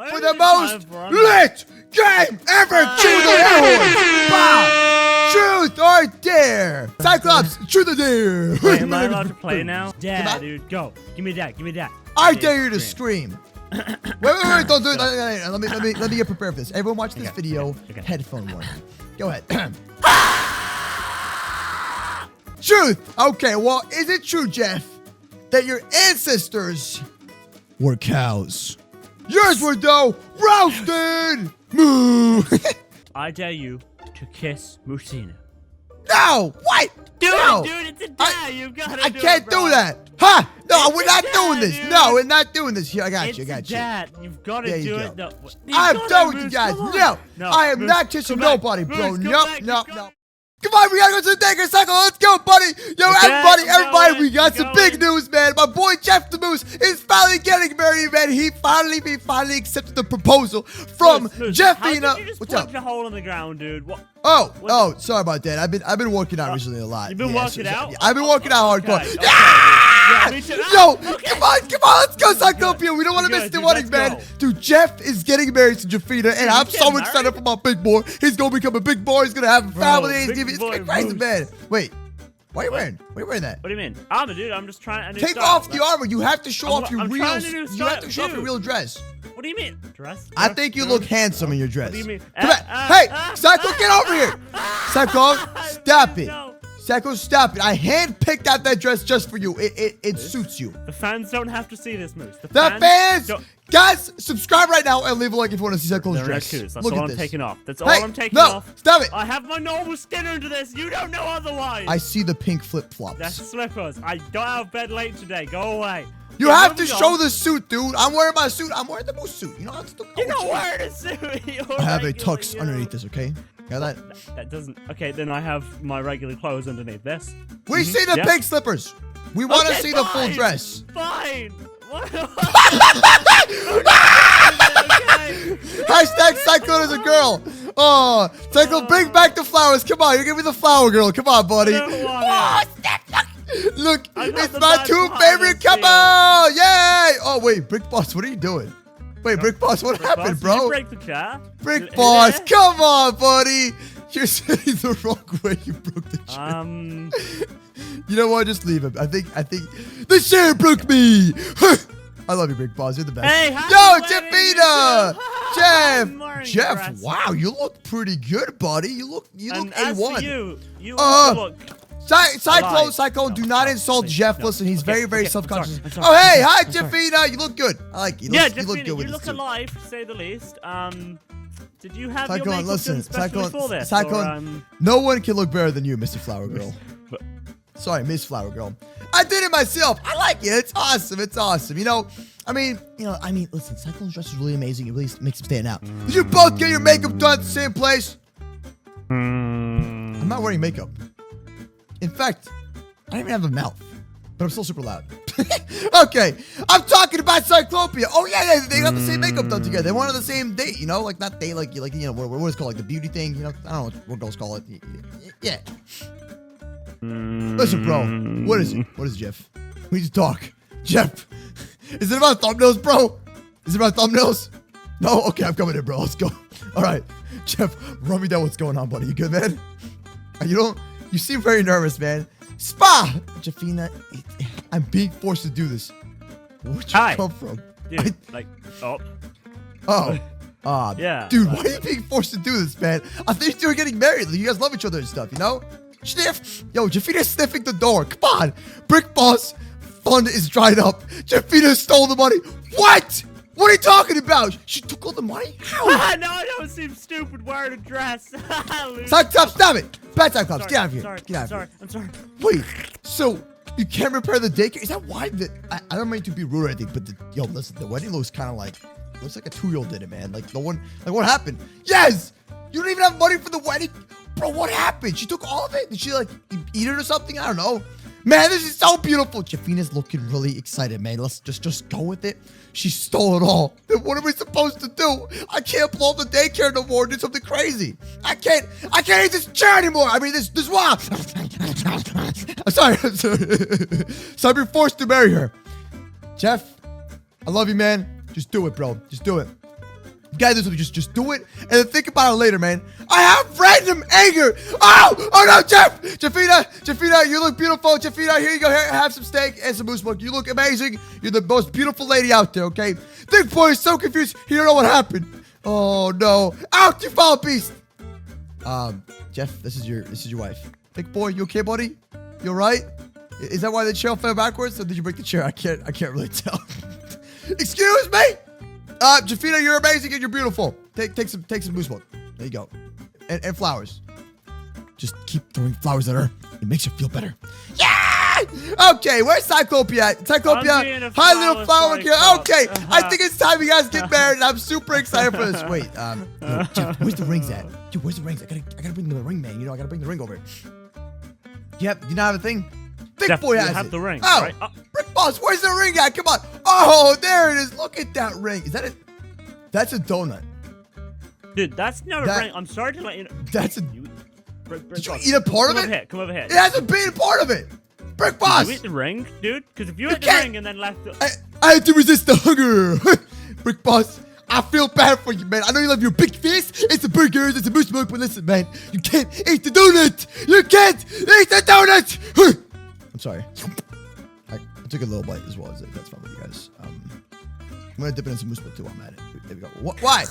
for the most lit game ever. Choose the air horn. Truth or dare. Cyclops, truth or dare. Wait, am I allowed to play now? Yeah, dude, go. Give me that. Give me that. I dare you to scream. Wait, don't do it. Let me get prepared for this. Everyone watch this video. Headphone warning. Go ahead. Truth. Okay, well, is it true, Jeff, that your ancestors were cows? Yours were, though, roasted. Moo. I dare you to kiss Musina. No, what? Dude, no. Dude, it's a dare. You've got to do it, I can't do that. Huh? No, we're not doing this. Dude. No, we're not doing this. Here, I got you. I got you. Dad, you've got to do it. No, I'm done with you guys. No, I am not kissing nobody, bro. No. Come on, we gotta go to the Daycare cycle. Let's go, buddy. Yo, everybody, we got some big news, man. My boy Jeff the Moose is finally getting married, man. He finally accepted the proposal from Jeffina. How did you just punch a hole in the ground, dude? What? Oh, sorry about that. I've been working out recently a lot. You've been working out? I've been working out hardcore. Okay, Yeah, me too. Yo, come on, let's go, Cyclopia. We don't want to miss the wedding, man. Dude, Jeff is getting married to Jeffina, and I'm so excited for my big boy. He's gonna become a big boy. He's gonna have a family. It's gonna be crazy, man. Wait, why are you wearing? Why are you wearing that? What do you mean? Armor, dude. I'm just trying to take off the armor. You have to show off your real. You have to show off your real dress. What do you mean? Dress? I think you look handsome in your dress. What do you mean? Come back. Hey, Psycho, get over here. Psycho, stop it. Psycho, stop it. I handpicked out that dress just for you. It suits you. The fans don't have to see this, Moose. The fans! Guys, subscribe right now and leave a like if you want to see Psycho's dress. That's all I'm taking off. That's all I'm taking off. No, stop it. I have my normal skin under this. You don't know otherwise. I see the pink flip-flops. That's slippers. I got out of bed late today. Go away. You have to show the suit, dude. I'm wearing my suit. I'm wearing the Moose suit. You know, you're not wearing a suit. I have a tux underneath this, okay? Got that? That doesn't. Okay, then I have my regular clothes underneath this. We see the pink slippers. We want to see the full dress. Fine. Hashtag Cyclone is a girl. Oh, Cyclone, bring back the flowers. Come on, you give me the flower girl. Come on, buddy. Look, it's my two favorite couple. Yay! Oh, wait, Brick Boss, what are you doing? Wait, Brick Boss, what happened, bro? Did you break the chair? Brick Boss, come on, buddy. You're sitting the wrong way. You broke the chair. You know what? Just leave him. I think the chair broke me. I love you, Brick Boss. You're the best. Hey, yo, Jeffina. Jeff, wow, you look pretty good, buddy. You look A1. You look. Cyclone, do not insult Jeff. Listen, he's very self-conscious. Oh, hey, hi, Jeffina. You look good. I like you. Yeah, you look good with you this look alive, to say the least. Did you have Cyclone, your makeup listen, done specially for this? Cyclone, no one can look better than you, Mr. Flower Girl. Sorry, Miss Flower Girl. I did it myself. I like it. It's awesome. It's awesome. I mean, listen, Cyclone's dress is really amazing. It really makes him stand out. Did you both get your makeup done at the same place? I'm not wearing makeup. In fact, I don't even have a mouth, but I'm still super loud. Okay, I'm talking about Cyclopia. Oh yeah, they got the same makeup done together. They went on the same date, like not date, like what is it called, like the beauty thing, I don't know what girls call it. Yeah. Listen, bro, what is it? What is it, Jeff? We need to talk. Jeff, is it about thumbnails, bro? Is it about thumbnails? No? Okay, I'm coming in, bro. Let's go. All right, Jeff, run me down what's going on, buddy. You good, man? You seem very nervous, man. Spa! Jeffina, I'm being forced to do this. Where'd you come from? Dude, yeah. Dude, why are you being forced to do this, man? I think you two are getting married. You guys love each other and stuff, Sniff! Yo, Jeffina's sniffing the door. Come on! Brick Boss fund is dried up. Jeffina stole the money. What? What are you talking about? She took all the money? How? No, I don't seem stupid wearing a dress. Cyclops, stop it! Bad Cyclops, get out of here. Get out of here. I'm sorry. Wait, so you can't repair the daycare? Is that why? I don't mean to be rude or anything, but listen, the wedding looks kind of like a 2-year-old did it, man. Like what happened? Yes! You don't even have money for the wedding? Bro, what happened? She took all of it? Did she eat it or something? I don't know. Man, this is so beautiful. Jeffina's looking really excited, man. Let's just go with it. She stole it all. Then what are we supposed to do? I can't blow up the daycare no more and do something crazy. I can't eat this chair anymore. I mean, this wall. I'm sorry. So I've been forced to marry her. Jeff, I love you, man. Just do it, bro. Just do it. gotta do something. Just do it, and then think about it later, man. I have random anger. Oh no, Jeff, Jafina, you look beautiful. Jafina, here you go. Here, have some steak and some moose milk. You look amazing. You're the most beautiful lady out there. Okay. Thick boy is so confused. He don't know what happened. Oh no! Out, you foul beast. Jeff, this is your wife. Thick boy, you okay, buddy? You alright? Is that why the chair fell backwards, or did you break the chair? I can't really tell. Excuse me. Jafina, you're amazing and you're beautiful. Take some moose milk. There you go. And flowers. Just keep throwing flowers at her. It makes her feel better. Yeah! Okay, where's Cyclopia at? Cyclopia, hi little flower girl. Okay, I think it's time you guys get married, and I'm super excited for this. Wait, yo, Jeff, where's the rings at? Dude, where's the rings? I gotta bring the ring, man. You know, I gotta bring the ring over. Do you not have a thing? Thick boy has it. The ring. Oh, right? Brick Boss, where's the ring at? Come on. Oh, there it is. Look at that ring. Is that it? That's a donut. Dude, that's not a ring. I'm sorry to let you know. That's a... Did you eat a part of it? Come over here. It hasn't been a part of it. Brick Boss. Did you eat the ring, dude? Because if you ate the ring and then left it... I had to resist the hunger. Brick Boss, I feel bad for you, man. I know you love your big fist. It's the burgers. It's the moose milk. But listen, man. You can't eat the donut. You can't eat the donut. I'm sorry. I took a little bite as well. That's fine with you guys. I'm going to dip it in some moose milk too while I'm at it. There we go. Why?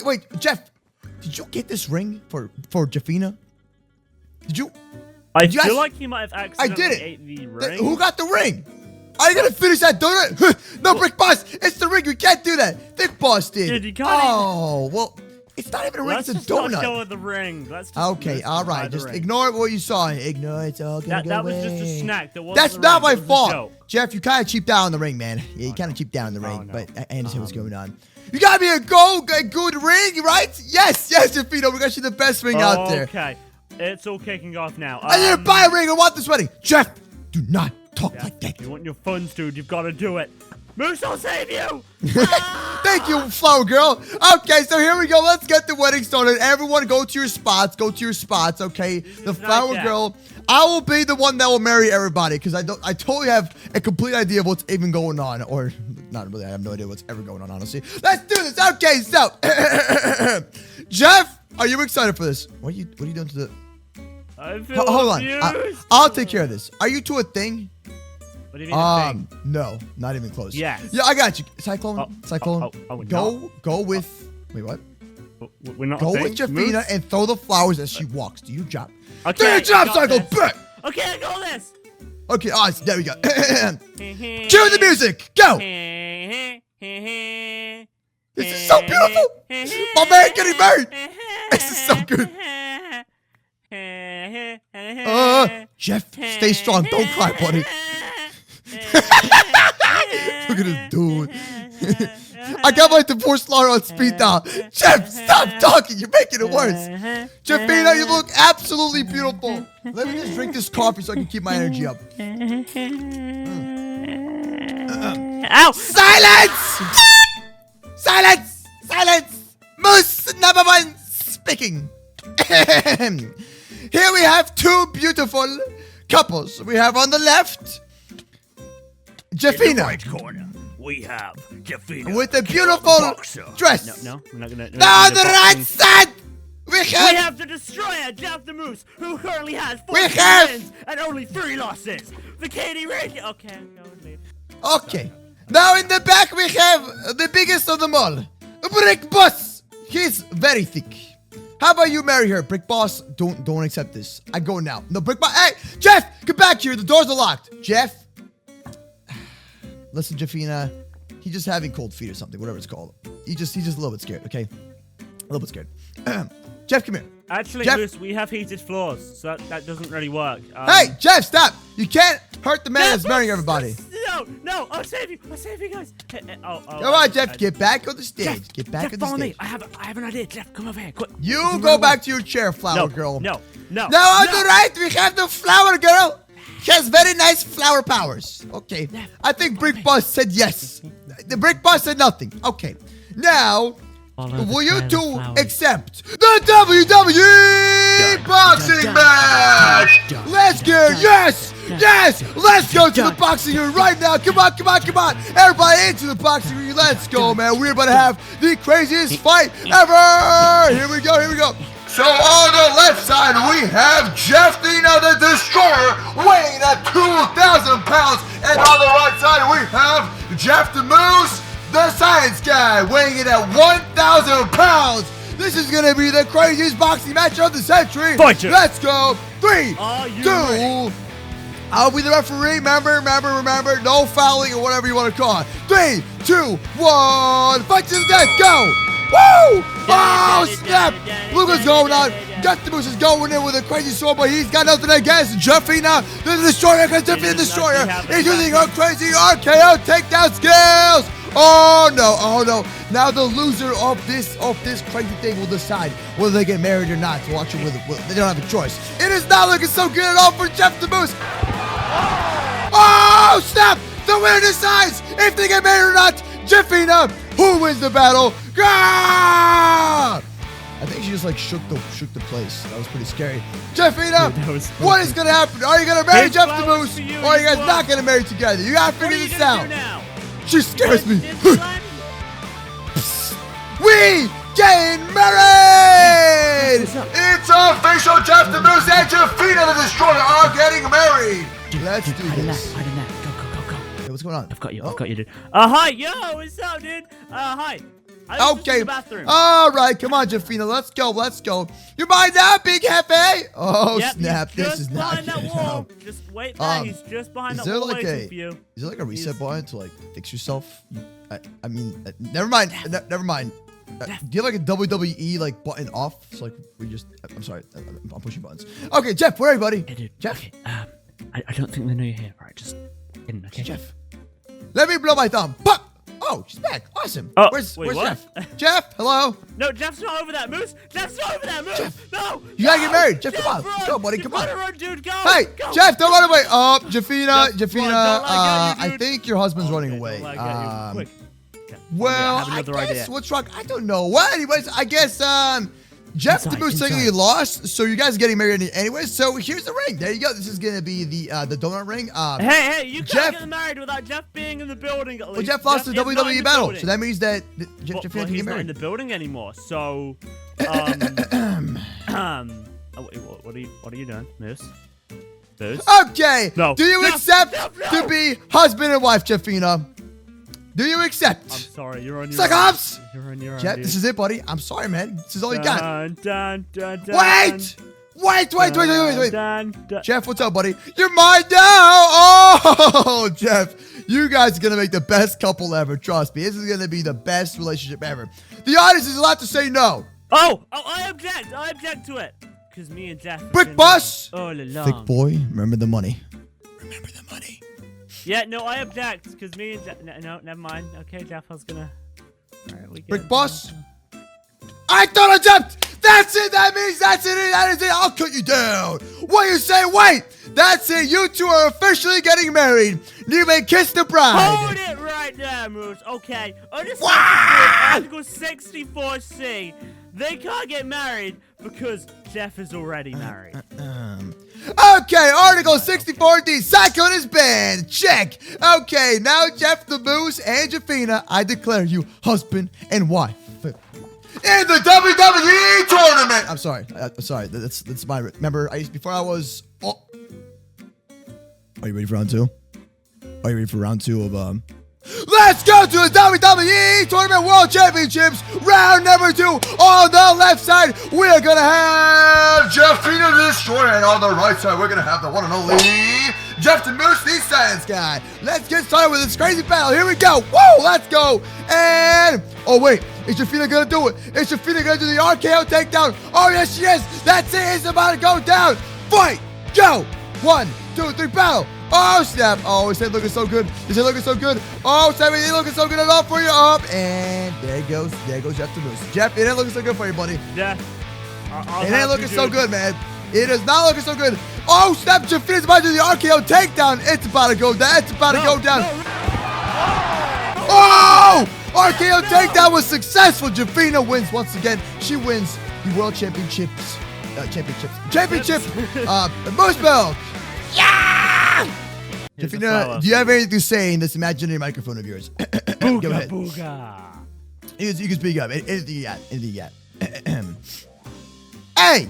Wait, Jeff. Did you get this ring for Jafina? Did you? I feel like he might have accidentally ate the ring. Who got the ring? Are you gonna finish that donut? No, Brick Boss, it's the ring. You can't do that. Thick Boss did. Dude, you can't. Oh, well, it's not even a ring. It's a donut. Let's go with the ring. Okay, all right. Just ignore what you saw. Ignore it's all gonna go That away. was just a snack. That's not my fault. Jeff, you kind of cheaped out on the ring, man. Yeah, you kind of cheaped out on the ring, but I understand what's going on. You got me a good ring, right? Yes, Jafina. We got you the best ring out there. Okay, it's all kicking off now. I didn't buy a ring. I want this wedding. Jeff, do not talk like that. You want your funds, dude? You've got to do it. Moose, I'll save you. Thank you, flower girl. Okay, so here we go. Let's get the wedding started. Everyone, go to your spots. Go to your spots. Okay, the flower girl. I will be the one that will marry everybody because I totally have a complete idea of what's even going on, or not really. I have no idea what's ever going on, honestly. Let's do this. Okay, so Jeff, are you excited for this? What are you doing to the? Hold on. I'll take care of this. Are you to a thing? What do you mean no, not even close. Yes. Yeah, I got you. Cyclone. Go with. Wait, what? We're not. Go with Jafina and throw the flowers as she walks. Do your job. Okay, do your job, Cyclone. Okay, I got this. Okay, awesome. There we go. Cue the music. Go. This is so beautiful. My man getting married. This is so good. Jeff, stay strong. Don't cry, buddy. Look at this dude. I got my divorce lawyer on speed dial. Jeff, stop talking. You're making it worse. Jafina, you look absolutely beautiful. Let me just drink this coffee so I can keep my energy up. Ow! Silence! Silence! Silence! Moose number one speaking. Here we have two beautiful couples. We have on the left Jafina. In the right corner, we have Jafina with a beautiful dress. No, we're not gonna. Now on the right side, we have the destroyer, Jeff the Moose, who currently has 4 wins and only 3 losses. The Katie Ray. Okay, go and leave. Okay. Now in the back we have the biggest of them all, Brick Boss. He's very thick. How about you marry her, Brick Boss? Don't accept this. I go now. No, Brick Boss. Hey, Jeff, get back here. The doors are locked. Jeff. Listen, Jafina, he's just having cold feet or something, whatever it's called. He's just a little bit scared, okay? A little bit scared. Jeff, come here. Actually, Jeff. Moose, we have heated floors, so that doesn't really work. Hey, Jeff, stop! You can't hurt the man that's marrying everybody. No, I'll save you guys. Come on, Jeff, get back on the stage. Jeff, get back on the follow stage. Me. I have an idea. Jeff, come over here, quick. You go back to your chair, flower girl. No. Now on the right, we have the flower girl. She has very nice flower powers. Okay. I think Brick Boss said yes. The Brick Boss said nothing. Okay. Now, will you two accept the WWE boxing match? Let's get yes! Yes! Let's go to the boxing ring right now. Come on, come on, come on. Everybody into the boxing ring. Let's go, man. We're about to have the craziest fight ever. Here we go, here we go. So on the left side, we have Jeff the Destroyer weighing at 2,000 pounds. And on the right side, we have Jeff the Moose, the Science Guy, weighing in at 1,000 pounds. This is going to be the craziest boxing match of the century. Let's go. 3, 2, I'll be the referee. Remember, no fouling or whatever you want to call it. 3, 2, 1, fight to the death, go! Woo! Oh, snap! Look what's going on. Jeff the Moose is going in with a crazy sword, but he's got nothing against Jeffy now. The Destroyer, because Jeffy the Destroyer is using her crazy RKO takedown skills. Oh no! Now the loser of this crazy thing will decide whether they get married or not. To watch it with they don't have a choice. It is not looking so good at all for Jeff the Moose. Oh snap! The winner decides if they get married or not. Jeffina, who wins the battle? Gah! I think she just like shook the place. That was pretty scary. Jeffina, what is gonna happen? Are you gonna marry Jeff the Moose, or are you guys not gonna marry together? You gotta figure this out. She scares me. We getting married! It's official. Jeff the Moose and Jeffina the Destroyer are getting married. Let's do this. Go. Hey, what's going on? I've got you, dude. Hi, yo, what's up, dude? Hi. Okay. All right, come on, Jeffina. Let's go. You mind now, big Hefe? Oh, yep, snap. This is not behind that wall. Just wait there. He's just behind that wall waiting for you. Is there like a reset button to like fix yourself? I mean, never mind. Never mind. Do you have like a WWE like button off? So like we just. I'm sorry. I'm pushing buttons. Okay, Jeff, where are you, buddy? Hey, dude. Jeff. Okay, I don't think they know you're here. All right, just in. Okay, Jeff. Let me blow my thumb. Pop. Oh, she's back. Awesome. Oh, where's what? Jeff? Jeff, hello? No, Jeff's not over that, Moose. Jeff's not over that, Moose. Jeff, no. You gotta get married. Jeff, come on. Let's go, buddy. Come on. Dude, go. Hey, Jeff, don't run away. Oh, Jeffina. I think your husband's running away. Quick. Well, I guess what's wrong? I don't know. Well, anyways, I guess Jeff the Moose technically lost, so you guys are getting married anyway. So here's the ring. There you go. This is gonna be the donut ring. Hey, you can't get married without Jeff being in the building. At least. Well, Jeff lost the WWE battle, so that means that Jeff can't get married. He's not in the building anymore. So, what are you doing, Moose? Okay. No. Do you accept to be husband and wife, Jeffina? Do you accept? I'm sorry, you're on your Cyclops! You're on your own, Jeff, dude. this is it, buddy. I'm sorry, man. This is all you got. Wait! Wait! Jeff, what's up, buddy? You're mine now! Oh, Jeff, you guys are going to make the best couple ever. Trust me. This is going to be the best relationship ever. The audience is allowed to say no. Oh, I object. I object to it. Because me and Jeff... Brick Bus! All along. Thick boy, remember the money. Remember the money. Yeah, no, I object, because me and Jeff... No, never mind. Okay, Jeff, I was gonna... Alright, we Brick Boss? I thought I jumped! That's it! That means that's it! That is it! I'll cut you down! What you say? Wait! That's it! You two are officially getting married! You may kiss the bride! Hold it right there, Moose! Okay, Article 64C, they can't get married because Jeff is already married. Okay, Article 64D, Cyclone is banned. Check. Okay, now Jeff the Moose and Jeffina, I declare you husband and wife in the WWE tournament. I'm sorry. That's my. Remember, before I was. Oh. Are you ready for round two? Are you ready for round two of Let's go to the WWE Tournament World Championships. Round number 2. On the left side, we're going to have Jeffina the Destroyer. And on the right side, we're going to have the one and only Jeff the Moose, the Science Guy. Let's get started with this crazy battle. Here we go. Woo, let's go. And, oh, wait. Is Jeffina going to do it? Is Jeffina going to do the RKO takedown? Oh, yes, she is. That's it. It's about to go down. Fight. Go. 1, 2, 3, battle. Oh, snap. Oh, his head looking so good. His head looking so good. Oh, snap. It ain't looking so good at all for you. Up. And there goes Jeff the Moose. Jeff, it ain't looking so good for you, buddy. Yeah. It ain't looking so good, man. It is not looking so good. Oh, snap. Jeffina's about to do the RKO takedown. It's about to go down. It's about to go down. Oh! RKO takedown was successful. Jeffina wins once again. She wins the World Championships. Championship. Moose belt. Yeah! Here's the Jeffina, flower. do you have anything to say in this imaginary microphone of yours? Go ahead. Booga. You can speak up. Anything you got. Anything you got. Hey!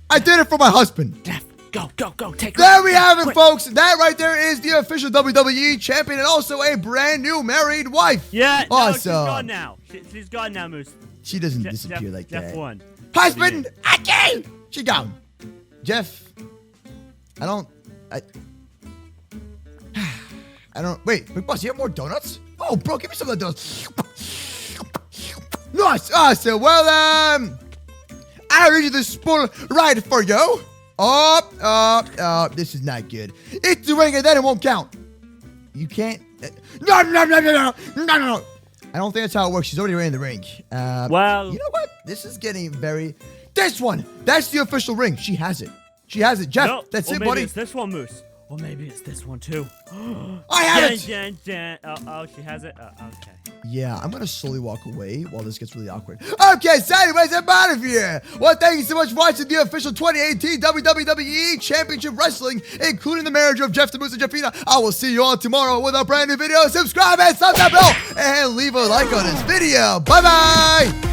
I did it for my husband. Jeff, go. Take There we have it, folks. That right there is the official WWE champion and also a brand new married wife. Yeah, no, Awesome. she's gone now. She's gone now, Moose. She doesn't disappear like Jeff that. won. Husband, again! She gone. Jeff, I don't. Wait, Big Boss, you have more donuts? Oh, bro, give me some of the donuts. Nice, awesome. Well, I read you the spool right for you. This is not good. It's the ring and then it won't count. You can't. No. I don't think that's how it works. She's already in the ring. Well, you know what? This is getting very. This one. That's the official ring. She has it. Jeff, no, that's or it, maybe buddy. it's this one, Moose. Or maybe it's this one too. I have it. Oh, she has it. Okay. Yeah, I'm gonna slowly walk away while this gets really awkward. Okay, so anyways, I'm out of here. Well, thank you so much for watching the official 2018 WWE Championship Wrestling, including the marriage of Jeff the Moose and Jeffina. I will see you all tomorrow with a brand new video. Subscribe and thumbs up below, and leave a like on this video. Bye-bye.